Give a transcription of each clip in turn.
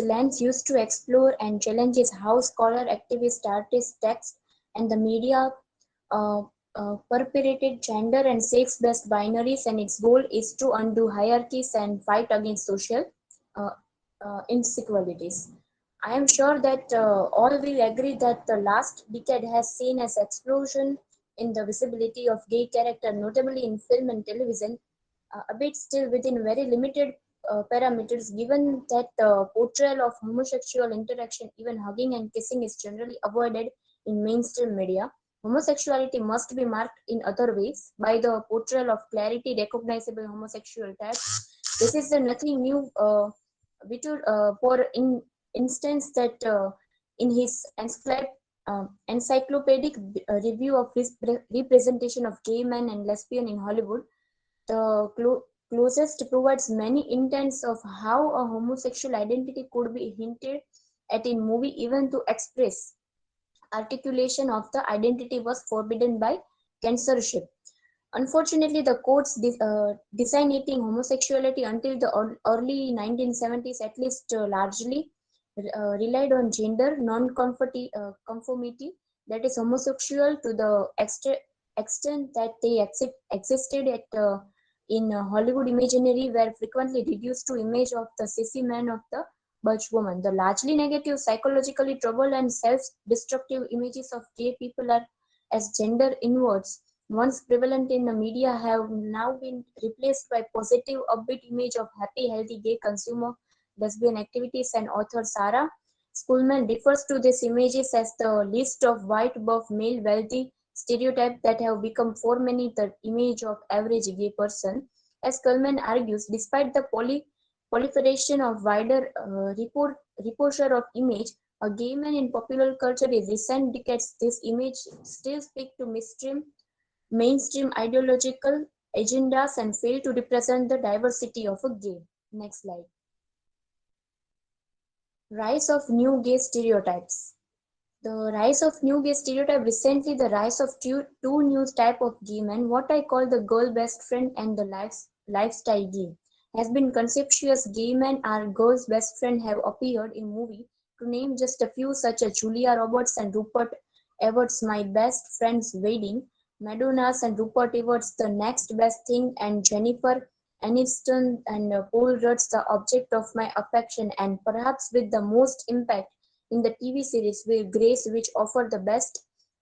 lens used to explore and challenges how scholar, activists, artists, text, and the media uh, perpetrated gender and sex-based binaries, and its goal is to undo hierarchies and fight against social uh, inequalities. I am sure that all will agree that the last decade has seen an explosion in the visibility of gay character, notably in film and television, albeit still within very limited parameters, given that the portrayal of homosexual interaction, even hugging and kissing, is generally avoided in mainstream media. Homosexuality must be marked in other ways by the portrayal of clarity recognizable homosexual types. This is nothing new. Vitor, for instance, that in his encyclopedic review of representation of gay men and lesbian in Hollywood, the closest provides many intents of how a homosexual identity could be hinted at in movie, even to express articulation of the identity was forbidden by censorship. Unfortunately, the courts designating homosexuality until the early 1970s at least largely relied on gender conformity, that is homosexual to the extent that they existed in Hollywood imaginary were frequently reduced to image of the sissy man of the butch woman. The largely negative, psychologically troubled and self-destructive images of gay people are as gender inwards once prevalent in the media have now been replaced by positive, upbeat image of happy, healthy gay consumer lesbian activities, and author Sarah Schulman refers to these images as the list of white buff male wealthy stereotypes that have become for many the image of average gay person. As Schulman argues, despite the proliferation of wider reposure of image, a gay man in popular culture in recent decades, this image still speaks to mainstream ideological agendas and fail to represent the diversity of a gay. Next slide. Rise of new gay stereotypes. The rise of new gay stereotype recently the rise of two new type of gay men, what I call the girl best friend and the lifestyle gay. Has been conspicuous gay men or girls best friend have appeared in movie, to name just a few such as Julia Roberts and Rupert Everett's My Best Friend's Wedding, Madonna's and Rupert Everett's The Next Best Thing, and Jennifer Aniston and Paul Rudd's The Object of My Affection, and perhaps with the most impact in the TV series Will Grace, which offer the best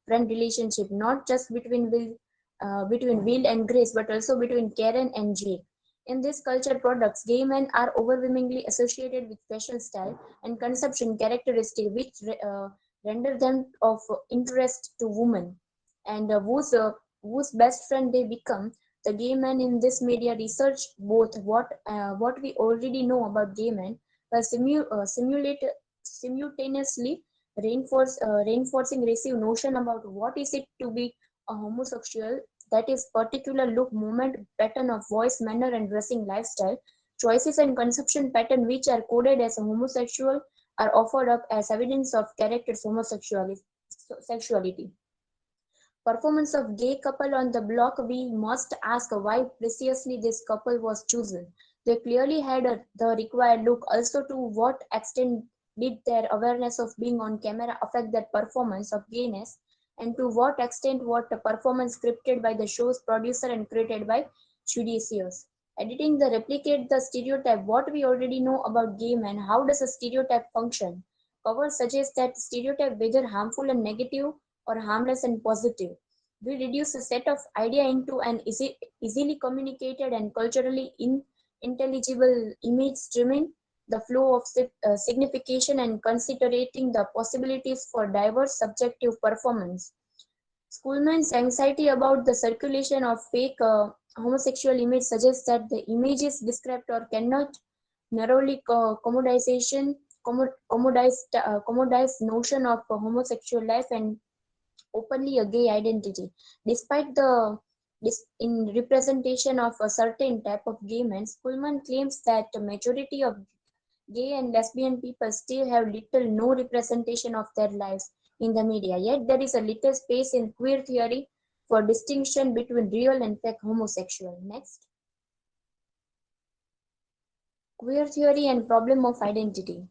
friend relationship not just between Will and Grace, but also between Karen and Jake. In these culture products, gay men are overwhelmingly associated with fashion style and consumption characteristics, which render them of interest to women, and whose best friend they become. The gay men in this media research both what we already know about gay men, while simultaneously reinforcing receive notion about what is it to be a homosexual, that is particular look, movement, pattern of voice, manner and dressing lifestyle, choices and consumption pattern which are coded as a homosexual are offered up as evidence of character's sexuality. Performance of gay couple on the block, we must ask why precisely this couple was chosen. They clearly had the required look. Also, to what extent did their awareness of being on camera affect their performance of gayness, and to what extent what the performance scripted by the show's producer and created by Judicious. Editing the replicate the stereotype. What we already know about gay men. How does a stereotype function? Cover suggests that stereotype whether harmful and negative or harmless and positive. We reduce a set of idea into an easily communicated and culturally intelligible image, streaming the flow of signification and considering the possibilities for diverse subjective performance. Schoolman's anxiety about the circulation of fake homosexual image suggests that the images described or cannot narrowly commodized notion of a homosexual life and openly a gay identity. Despite the in representation of a certain type of gay men, Kuhlman claims that the majority of gay and lesbian people still have little no representation of their lives in the media. Yet there is a little space in queer theory for distinction between real and fake homosexual. Next, queer theory and problem of identity.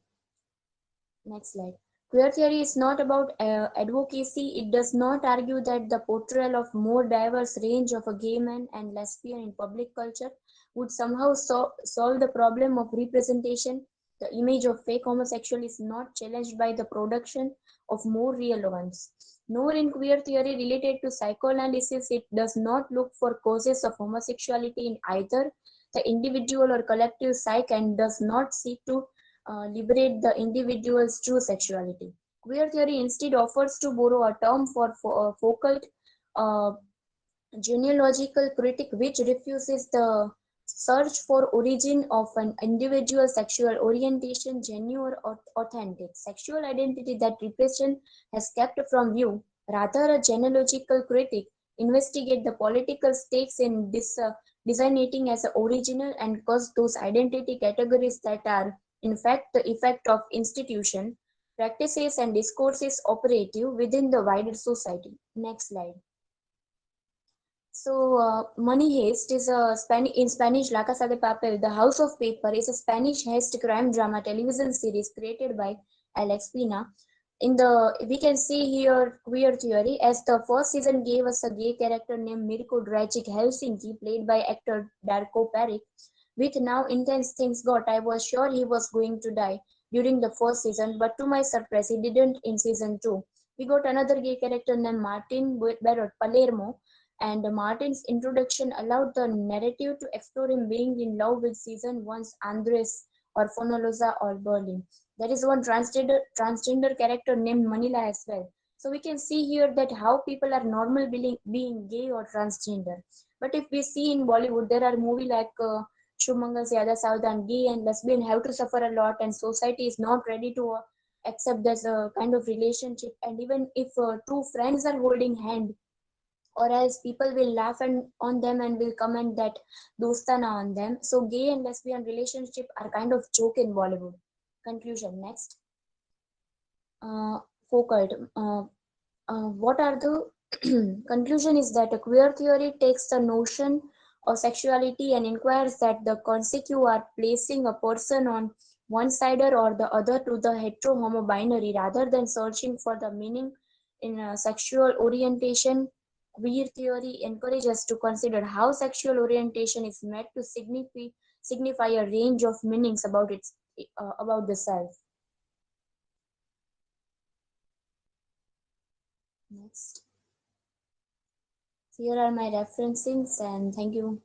Next slide. Queer theory is not about advocacy. It does not argue that the portrayal of more diverse range of a gay man and lesbian in public culture would somehow solve the problem of representation. The image of fake homosexual is not challenged by the production of more real ones. Nor in queer theory related to psychoanalysis, it does not look for causes of homosexuality in either the individual or collective psyche and does not seek to liberate the individual's true sexuality. Queer theory instead offers to borrow a term for focal uh, genealogical critic which refuses the search for origin of an individual sexual orientation, genuine or authentic sexual identity that repression has kept from view. Rather, a genealogical critic investigate the political stakes in this designating as original and cause those identity categories that are in fact the effect of institution, practices and discourses operative within the wider society. Next slide. So, Money Heist is a in Spanish, La Casa de Papel, The House of Paper is a Spanish heist crime drama television series created by Alex Pina. In the we can see here queer theory as the first season gave us a gay character named Mirko Dragic Helsinki, played by actor Darko Peric. With now intense things got, I was sure he was going to die during the first season, but to my surprise, he didn't in season two. We got another gay character named Martin Barrett Palermo, and Martin's introduction allowed the narrative to explore him being in love with season one's Andres or Fonoloza or Berlin. There is one transgender character named Manila as well. So we can see here that how people are normal being gay or transgender. But if we see in Bollywood, there are movies like Shumangal Zyada Saudhan, gay and lesbian have to suffer a lot, and society is not ready to accept this kind of relationship. And even if two friends are holding hand, or else people will laugh on them and will comment that dostana on them. So gay and lesbian relationship are kind of joke in Bollywood. Conclusion next. Foucault. What are the conclusion is that a queer theory takes the notion of sexuality and inquires that the consequences are placing a person on one side or the other to the hetero homo binary rather than searching for the meaning in sexual orientation. Queer theory encourages us to consider how sexual orientation is meant to signify a range of meanings about the self. Next. Here are my referencings and thank you.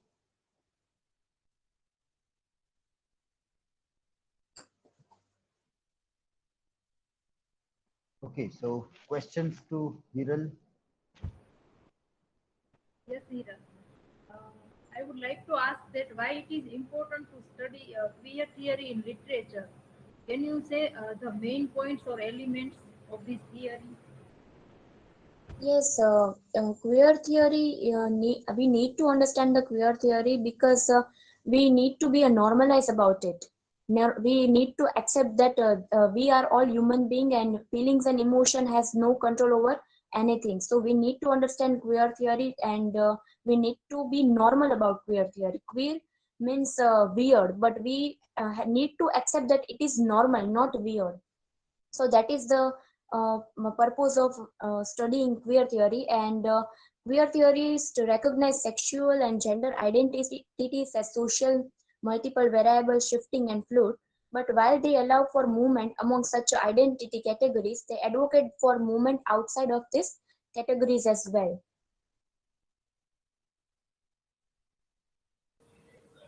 Okay, so questions to Viral. Yes, Neera. I would like to ask that why it is important to study queer theory in literature. Can you say the main points or elements of this theory? Yes, queer theory, we need to understand the queer theory because we need to be a normalize about it. We need to accept that we are all human being and feelings and emotion has no control over anything. So we need to understand queer theory and we need to be normal about queer theory. Queer means weird, but we need to accept that it is normal, not weird. So that is the purpose of studying queer theory. And queer theory is to recognize sexual and gender identities as social, multiple variable, shifting and fluid. But while they allow for movement among such identity categories, they advocate for movement outside of these categories as well.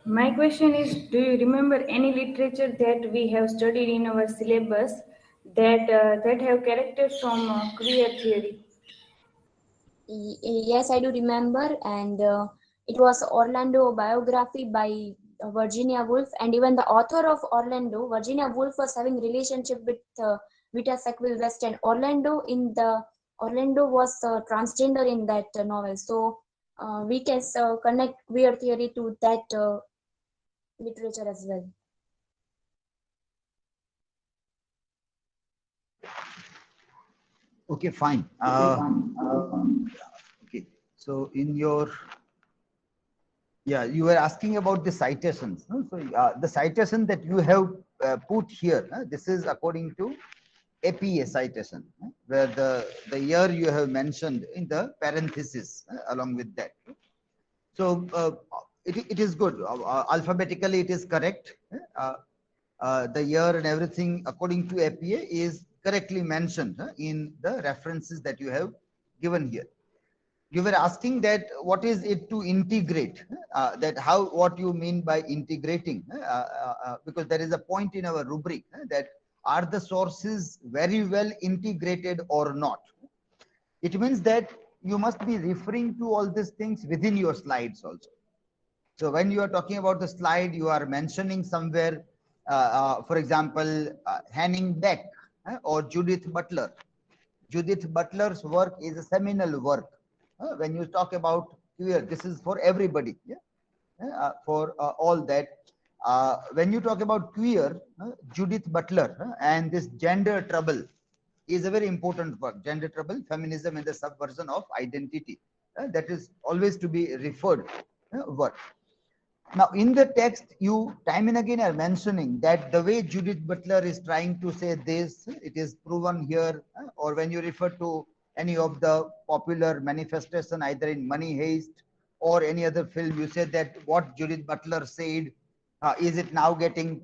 My question is, do you remember any literature that we have studied in our syllabus that have characters from queer theory? Yes, I do remember, and it was Orlando biography by Virginia Woolf, and even the author of Orlando, Virginia Woolf, was having relationship with Vita Sackville West, and Orlando was transgender in that novel. So we can connect queer theory to that literature as well. Okay, fine. Okay, so in your, yeah, you were asking about the citations. No? So the citation that you have put here, this is according to APA citation, where the year you have mentioned in the parenthesis along with that. So it is good. Alphabetically, it is correct. The year and everything according to APA is correctly mentioned in the references that you have given here. You were asking that what is it to integrate, that how, what you mean by integrating, because there is a point in our rubric that are the sources very well integrated or not. It means that you must be referring to all these things within your slides also. So when you are talking about the slide, you are mentioning somewhere, for example, Henning Beck or Judith Butler. Judith Butler's work is a seminal work. When you talk about queer, this is for everybody, yeah? For all that. When you talk about queer, Judith Butler and this gender trouble is a very important work. Gender trouble, feminism and the subversion of identity. That is always to be referred work. Now, in the text, you time and again are mentioning that the way Judith Butler is trying to say this, it is proven here, or when you refer to any of the popular manifestation, either in Money Heist or any other film, you said that what Judith Butler said, is it now getting